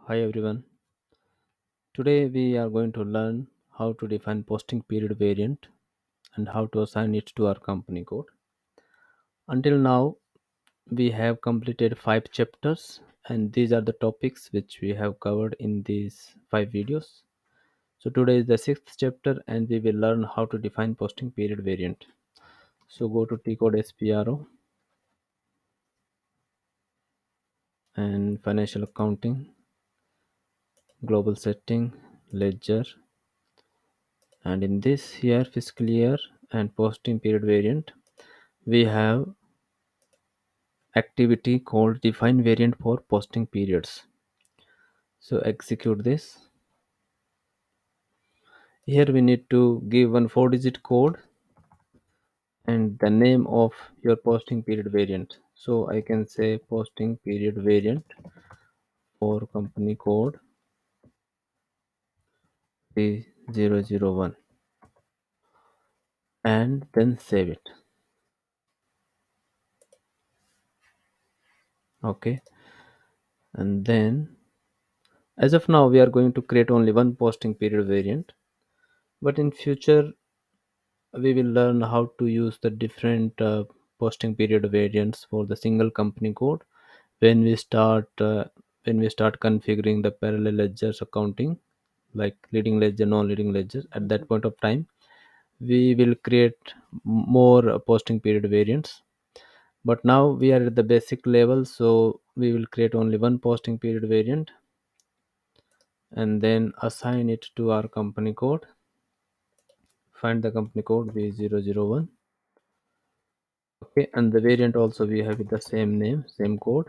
Hi everyone. Today we are going to learn how to define posting period variant and how to assign it to our company code. Until now, we have completed 5 chapters, and these are the topics which we have covered in these 5 videos. So today is the sixth chapter, and we will learn how to define posting period variant. So go to T code SPRO and financial accounting, global setting, ledger, and in this here fiscal year and posting period variant we have activity called define variant for posting periods. So execute this. Here we need to give one 4-digit code and the name of your posting period variant. So I can say posting period variant for company code P001 and then save it. Okay, and then as of now we are going to create only one posting period variant, but in future we will learn how to use the different posting period variants for the single company code when we start configuring the parallel ledgers accounting, like leading ledger, non-leading ledger. At that point of time we will create more posting period variants, but now we are at the basic level, so we will create only one posting period variant and then assign it to our company code. Find the company code v001. Okay, and the variant also we have with the same name, same code,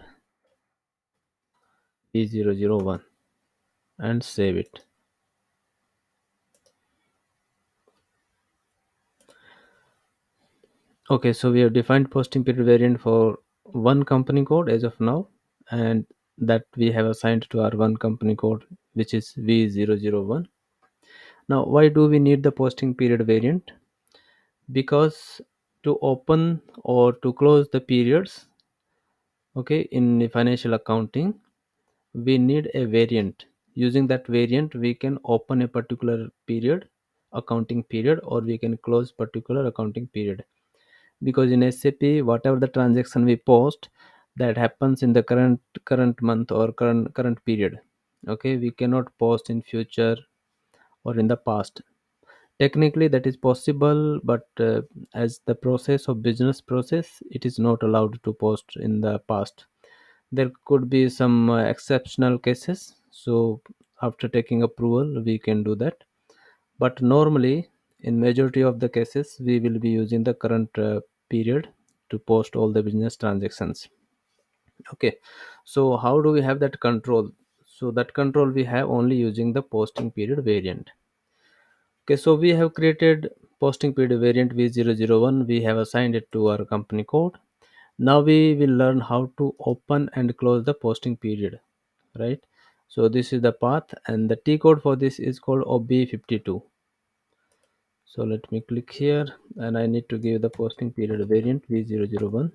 E001, and save it. Okay, so we have defined posting period variant for one company code as of now, and that we have assigned to our one company code, which is V001. Now, why do we need the posting period variant? Because to open or to close the periods, okay, in the financial accounting, we need a variant. Using that variant we can open a particular period, accounting period, or we can close particular accounting period, because in SAP whatever the transaction we post, that happens in the current month or current period. Okay, we cannot post in future or in the past. Technically that is possible, but as the process of business process, it is not allowed to post in the past. There could be some exceptional cases, so after taking approval we can do that, but normally in majority of the cases we will be using the current period to post all the business transactions. Okay, so how do we have that control? So that control we have only using the posting period variant. Okay, so we have created posting period variant v001. We have assigned it to our company code. Now we will learn how to open and close the posting period, right? So this is the path, and the T code for this is called OB52. So let me click here, and I need to give the posting period variant v001.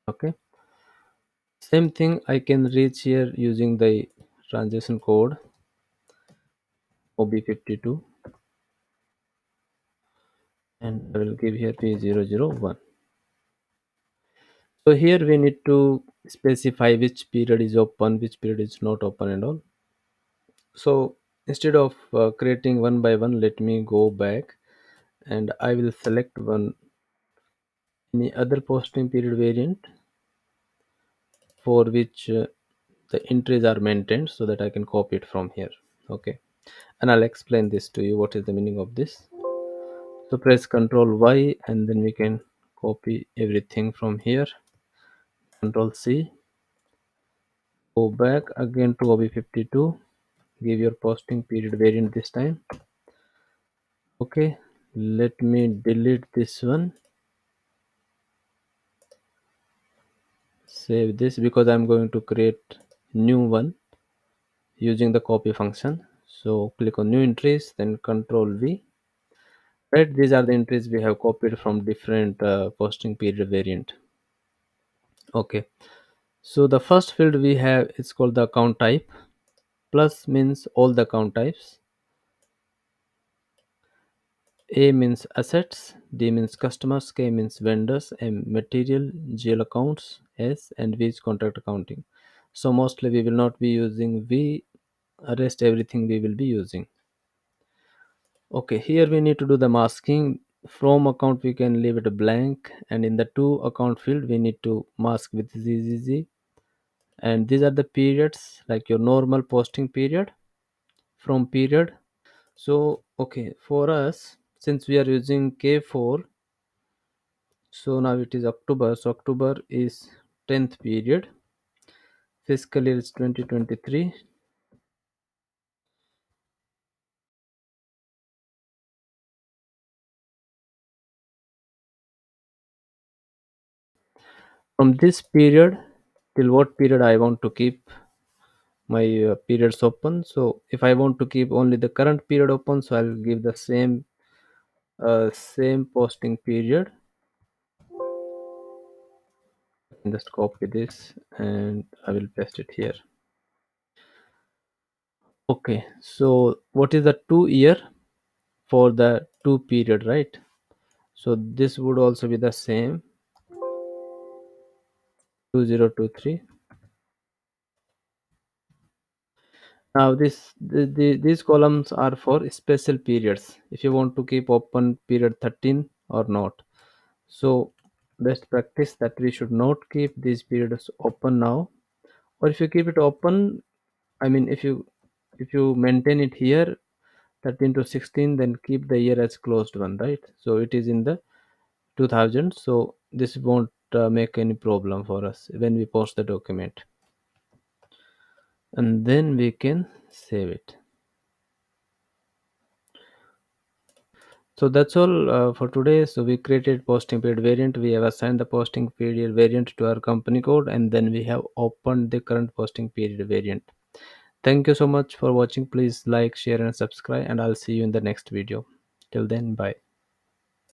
Okay, same thing I can reach here using the transaction code OB52, and I will give here v001. So here we need to specify which period is open, which period is not open, and all. So instead of creating one by one, let me go back and I will select one any other posting period variant for which the entries are maintained, so that I can copy it from here. Okay, and I'll explain this to you what is the meaning of this. So press Ctrl Y and then we can copy everything from here. Ctrl C, go back again to OB52, give your posting period variant this time. Okay, let me delete this one, save this, because I'm going to create new one using the copy function. So click on new entries, then Control V. Right, these are the entries we have copied from different posting period variant. Okay, So the first field we have is called the account type. Plus means all the account types. A means assets, D means customers, K means vendors, M material, GL accounts, S and V is contract accounting. So mostly we will not be using V, rest everything we will be using. Okay, here we need to do the masking. From account we can leave it blank, and in the to account field we need to mask with ZZZ. And these are the periods, like your normal posting period, from period. So okay, for us, since we are using K4, so now it is October. So October is 10th period. Fiscal year is 2023. From this period till what period I want to keep my periods open. So if I want to keep only the current period open, so I'll give the same posting period. Just copy this and I will paste it here. Okay, so what is the 2 year for the two period, right? So this would also be the same, 2023. Now these columns are for special periods. If you want to keep open period 13 or not. So best practice that we should not keep these periods open now. Or if you keep it open, I mean if you maintain it here 13 to 16, then keep the year as closed one, right? So it is in the 2000. So this won't make any problem for us when we post the document, and then we can save it. So that's all for today. So we created posting period variant. We have assigned the posting period variant to our company code, and then we have opened the current posting period variant. Thank you so much for watching. Please like, share, and subscribe, and I'll see you in the next video. Till then, bye.